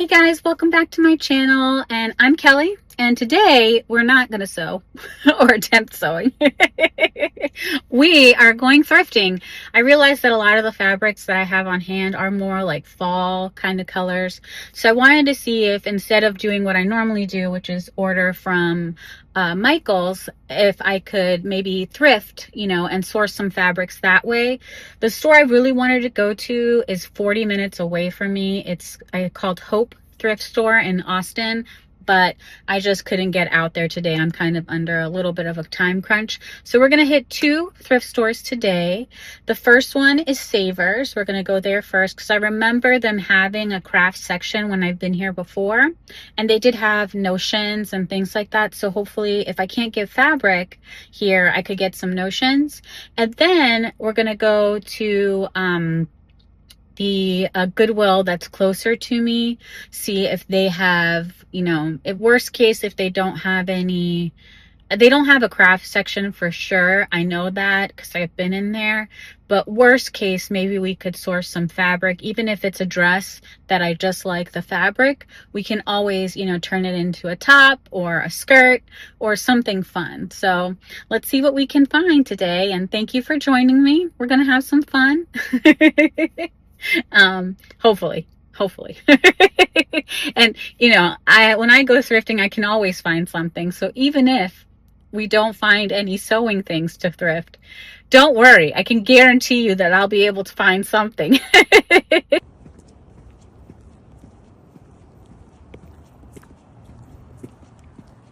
Hey guys, welcome back to my channel, and I'm Kelly, and today we're not going to sew or attempt sewing. We are going thrifting. I realized that a lot of the fabrics that I have on hand are more like fall kind of colors, so I wanted to see if instead of doing what I normally do, which is order from Michael's, if I could maybe thrift, and source some fabrics that way. The store I really wanted to go to is 40 minutes away from me. It's called Hope Thrift Store in Austin, but I just couldn't get out there today. I'm kind of under a little bit of a time crunch. So we're going to hit two thrift stores today. The first one is Savers. We're going to go there first because I remember them having a craft section when I've been here before, and they did have notions and things like that. So hopefully if I can't get fabric here, I could get some notions. And then we're going to go to the Goodwill that's closer to me, see if they have, at worst case, if they don't have any, they don't have a craft section for sure. I know that because I've been in there. But worst case, maybe we could source some fabric. Even if it's a dress that I just like the fabric, we can always, turn it into a top or a skirt or something fun. So let's see what we can find today. And thank you for joining me. We're going to have some fun. Hopefully. And when I go thrifting, I can always find something. So even if we don't find any sewing things to thrift, don't worry, I can guarantee you that I'll be able to find something.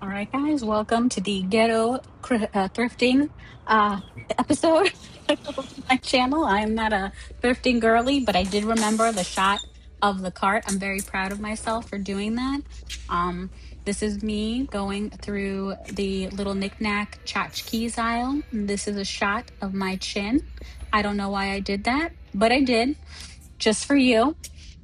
All right, guys, welcome to the ghetto thrifting episode of my channel. I'm not a thrifting girly, but I did remember the shot of the cart. I'm very proud of myself for doing that. Um, this is me going through the little knickknack tchotchkes aisle. This is a shot of my chin. I don't know why I did that, but I did, just for you.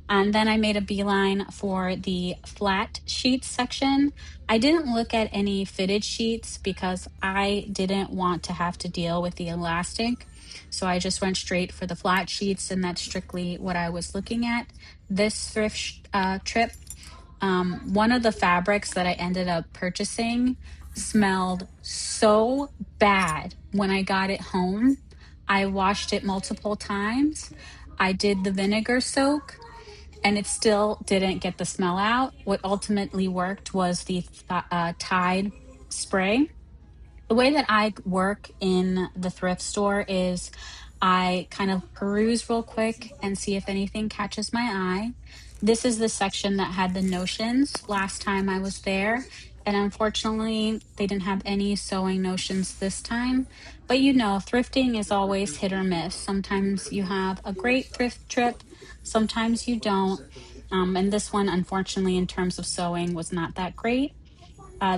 And then I made a beeline for the flat sheets section. I didn't look at any fitted sheets because I didn't want to have to deal with the elastic. So I just went straight for the flat sheets, and that's strictly what I was looking at. This trip, one of the fabrics that I ended up purchasing smelled so bad when I got it home. I washed it multiple times. I did the vinegar soak and it still didn't get the smell out. What ultimately worked was the Tide spray. The way that I work in the thrift store is I kind of peruse real quick and see if anything catches my eye. This is the section that had the notions last time I was there. And unfortunately, they didn't have any sewing notions this time. But thrifting is always hit or miss. Sometimes you have a great thrift trip, sometimes you don't. And this one, unfortunately, in terms of sewing, was not that great.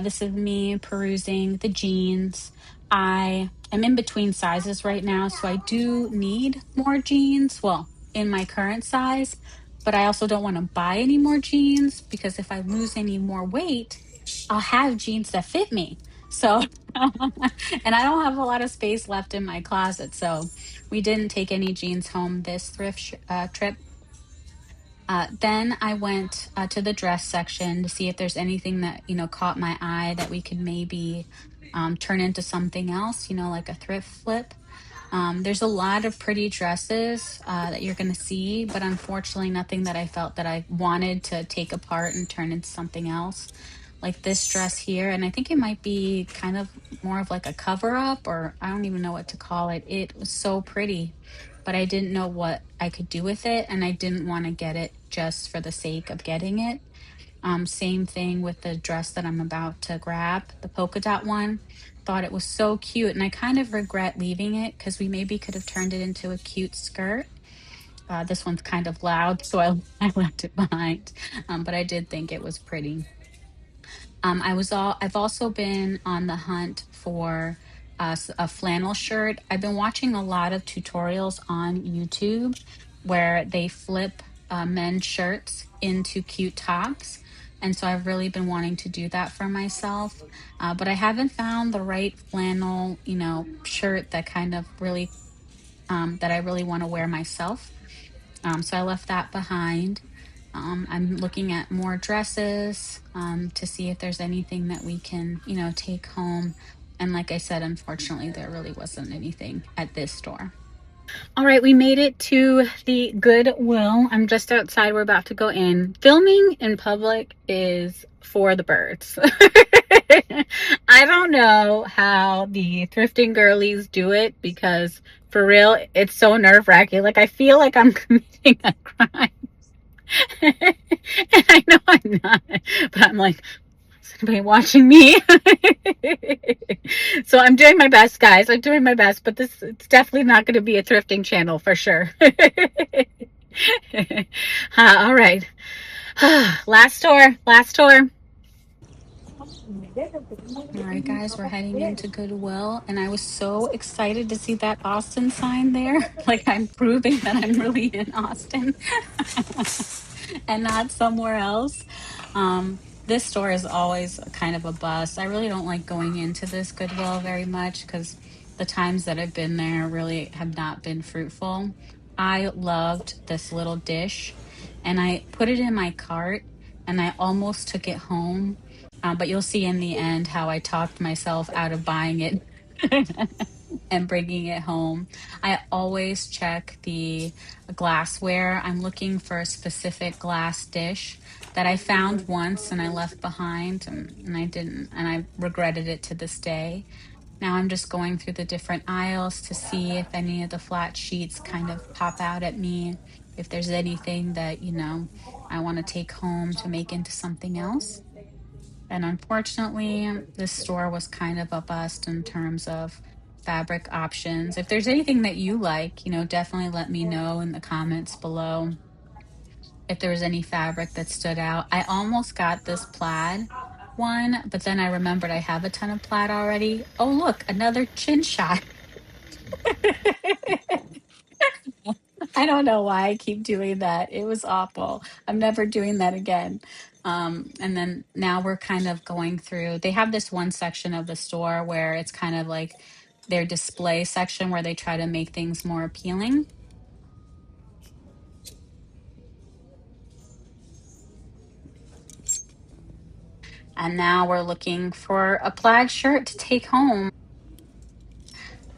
This is me perusing the jeans. I am in between sizes right now, so I do need more jeans. Well, in my current size, but I also don't want to buy any more jeans because if I lose any more weight, I'll have jeans that fit me. So, and I don't have a lot of space left in my closet. So, we didn't take any jeans home this trip. Then I went to the dress section to see if there's anything that, caught my eye that we could maybe turn into something else, like a thrift flip. There's a lot of pretty dresses that you're going to see, but unfortunately, nothing that I felt that I wanted to take apart and turn into something else. Like this dress here, and I think it might be kind of more of like a cover up, or I don't even know what to call it. It was so pretty, but I didn't know what I could do with it, and I didn't want to get it just for the sake of getting it. Same thing with the dress that I'm about to grab, the polka dot one. Thought it was so cute, and I kind of regret leaving it because we maybe could have turned it into a cute skirt. This one's kind of loud, so I left it behind, but I did think it was pretty. I've also been on the hunt for a flannel shirt. I've been watching a lot of tutorials on YouTube where they flip men's shirts into cute tops. And so I've really been wanting to do that for myself. But I haven't found the right flannel, shirt that kind of really, that I really want to wear myself. So I left that behind. I'm looking at more dresses to see if there's anything that we can, take home. And like I said, unfortunately, there really wasn't anything at this store. All right, we made it to the Goodwill. I'm just outside. We're about to go in. Filming in public is for the birds. I don't know how the thrifting girlies do it because for real, it's so nerve-wracking. Like I feel like I'm committing a crime. And I know I'm not, but I'm like, is anybody watching me? So I'm doing my best, guys. I'm doing my best, but this it's definitely not going to be a thrifting channel for sure. All right. Last tour. Last tour. All right, guys, we're heading into Goodwill, and I was so excited to see that Austin sign there. Like I'm proving that I'm really in Austin and not somewhere else. This store is always kind of a bust. I really don't like going into this Goodwill very much because the times that I've been there really have not been fruitful. I loved this little dish and I put it in my cart and I almost took it home. But you'll see in the end how I talked myself out of buying it and bringing it home. I always check the glassware. I'm looking for a specific glass dish that I found once and I left behind and I didn't, and I regretted it to this day. Now I'm just going through the different aisles to see if any of the flat sheets kind of pop out at me, if there's anything that, I want to take home to make into something else. And unfortunately, this store was kind of a bust in terms of fabric options. If there's anything that you like, definitely let me know in the comments below if there was any fabric that stood out. I almost got this plaid one, but then I remembered I have a ton of plaid already. Oh, look, another chin shot. I don't know why I keep doing that. It was awful. I'm never doing that again. And then now we're kind of going through, they have this one section of the store where it's kind of like their display section where they try to make things more appealing. And now we're looking for a plaid shirt to take home.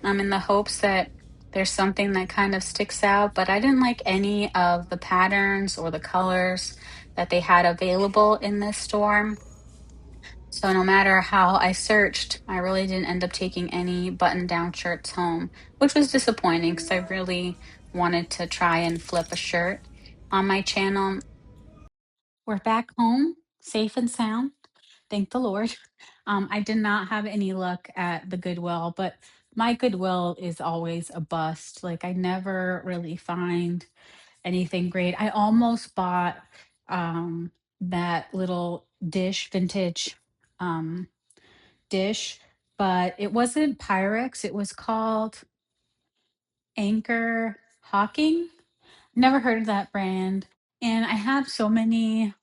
I'm in the hopes that there's something that kind of sticks out, but I didn't like any of the patterns or the colors that they had available in this store. So no matter how I searched, I really didn't end up taking any button-down shirts home, which was disappointing because I really wanted to try and flip a shirt on my channel. We're back home, safe and sound. Thank the Lord. I did not have any luck at the Goodwill, but my Goodwill is always a bust. Like I never really find anything great. I almost bought that little dish, vintage um, dish, but it wasn't Pyrex. It was called Anchor Hawking. Never heard of that brand. And I have so many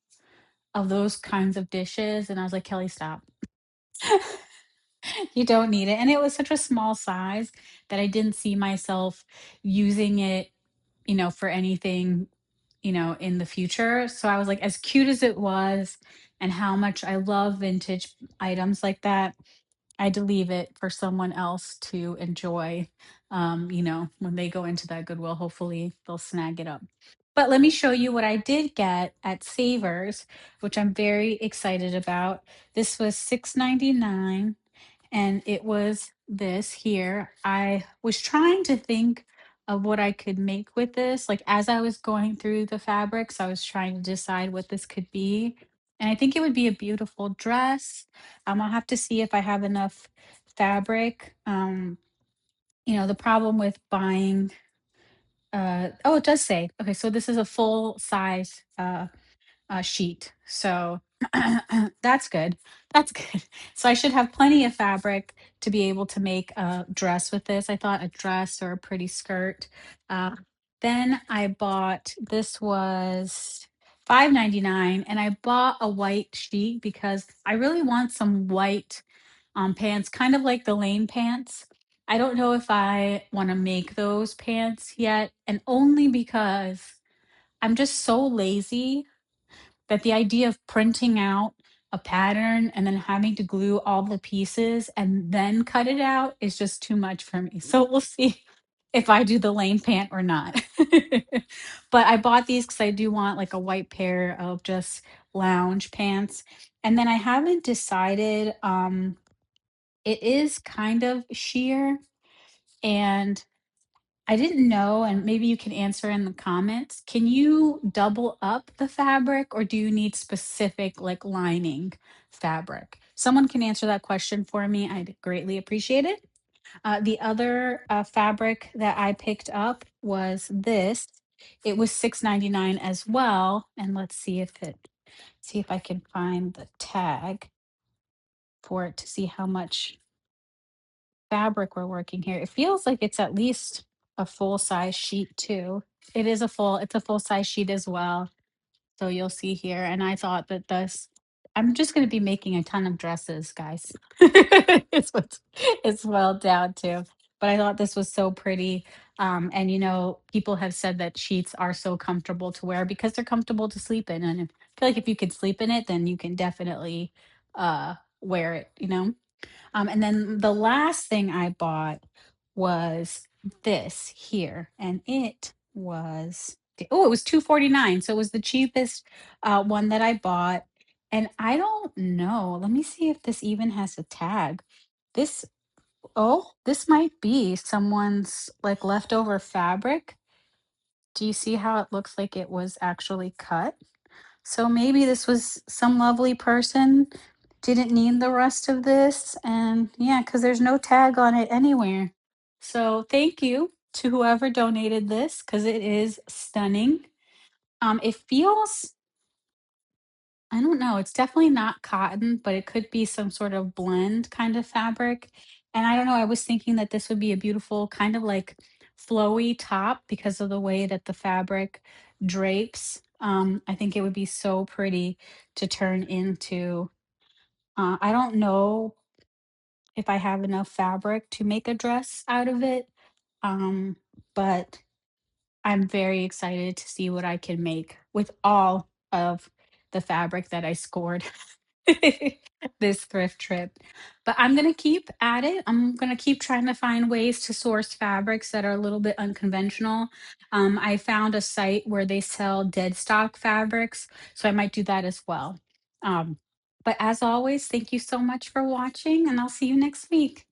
of those kinds of dishes. And I was like, Kelly, stop. You don't need it. And it was such a small size that I didn't see myself using it, for anything, in the future. So I was like, as cute as it was and how much I love vintage items like that, I had to leave it for someone else to enjoy. When they go into that Goodwill, hopefully they'll snag it up. But let me show you what I did get at Savers, which I'm very excited about. This was $6.99 and it was this here. I was trying to think of what I could make with this. Like as I was going through the fabrics, I was trying to decide what this could be. And I think it would be a beautiful dress. I'll have to see if I have enough fabric. The problem with buying oh, it does say, okay, so this is a full size sheet. So that's good. That's good. So I should have plenty of fabric to be able to make a dress with this. I thought a dress or a pretty skirt. Uh, then I bought, this was 5.99, and I bought a white sheet because I really want some white pants, kind of like the Lane pants. I don't know if I want to make those pants yet, and only because I'm just so lazy that the idea of printing out a pattern and then having to glue all the pieces and then cut it out is just too much for me. So we'll see if I do the lane pant or not. But I bought these because I do want like a white pair of just lounge pants. And then I haven't decided, it is kind of sheer, and I didn't know, and maybe you can answer in the comments. Can you double up the fabric or do you need specific like lining fabric? Someone can answer that question for me. I'd greatly appreciate it. The other fabric that I picked up was this. It was $6.99 as well. And let's see if I can find the tag for it to see how much fabric we're working here. It feels like it's at least a full size sheet too. It's a full size sheet as well. So you'll see here. And I thought that I'm just going to be making a ton of dresses, guys. It's what it's boiled down to. But I thought this was so pretty. And people have said that sheets are so comfortable to wear because they're comfortable to sleep in. And I feel like if you can sleep in it, then you can definitely wear it. And then the last thing I bought was this here, and it was 2.49, so it was the cheapest one that I bought. And I don't know. Let me see if this even has a tag. This this might be someone's like leftover fabric. Do you see how it looks like it was actually cut? So maybe this was some lovely person didn't need the rest of this. And yeah, because there's no tag on it anywhere. So thank you to whoever donated this because it is stunning. It feels, I don't know, it's definitely not cotton, but it could be some sort of blend kind of fabric. And I don't know, I was thinking that this would be a beautiful kind of like flowy top because of the way that the fabric drapes. I think it would be so pretty to turn into. I don't know if I have enough fabric to make a dress out of it, um, but I'm very excited to see what I can make with all of the fabric that I scored this thrift trip. But I'm going to keep at it. I'm going to keep trying to find ways to source fabrics that are a little bit unconventional. I found a site where they sell dead stock fabrics, so I might do that as well. Um, but as always, thank you so much for watching, and I'll see you next week.